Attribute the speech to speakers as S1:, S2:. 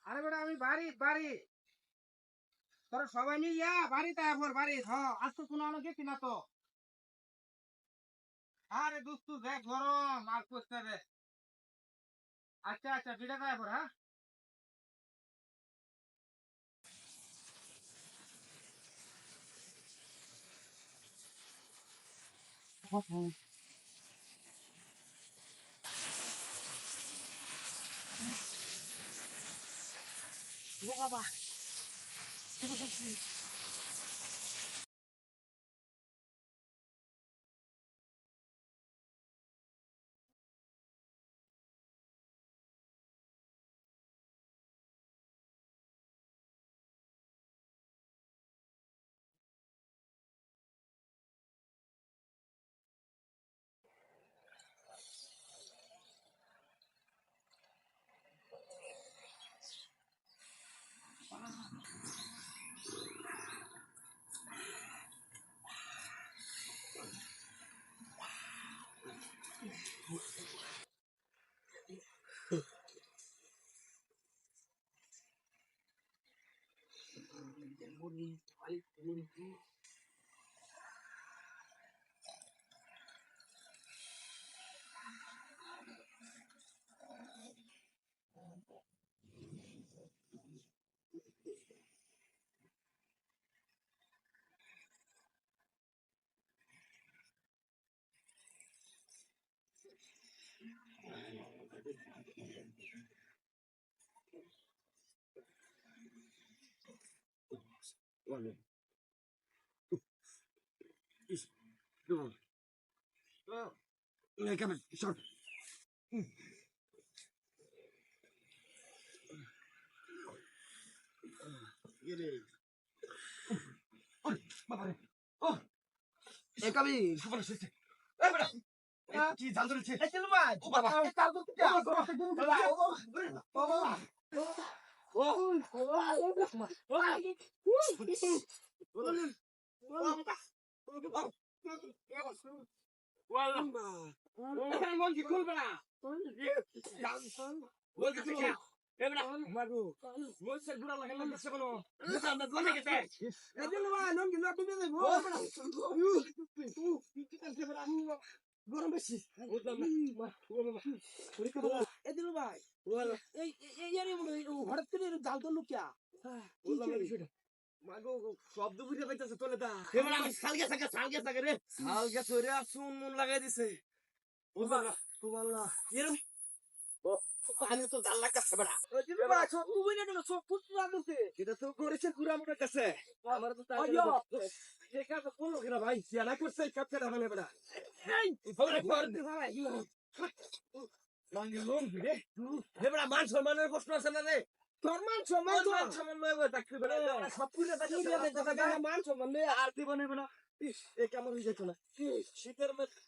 S1: আরে বেটা আমি বাড়ি তোরা সবাই মিলিয়া বাড়িতে আবার বাড়ি আজ তো কোনো আলো গেছি না তো। আরে দোস্ত দেখ গরম আর করতে রে। আচ্ছা বিটা দেয় পর হ্যাঁ। বাবা Come on, short. Get it. বাবারে ও এ কবি সুপার শিখছে এ বড় কি জাল ধরেছে এ চলো ভাই ও বাবা এ কাল করতে যা বাবা ও গরম বেশি এদিন ভাই হঠাৎ করে জাল ধরলো কে শব্দ বুঝে পাইতেছে তোলে দা সালগে থাকে রে সালগে চরে আসুন মন লাগাই দিছে আমি তো জাল লাগাচ্ছে বেড়া তুই না সব ফুট লাগছে এটা তো করেছে পুরা আমার কাছে আমার তো তাই এই কাজ করলো কিনা ভাই জানা করছে কাজ করে হবে বেড়া এই ফোরে ফোরে ভাই লঙ্গি লঙ্গি রে হে বেড়া মান সম্মানের প্রশ্ন আছে না রে তোর মান সম্মান লয় থাকতে বেড়া সব পুরো কথা মান সম্মান লয় আর দিব না বেড়া এ কেমন হয়ে যেত না শীতের মধ্যে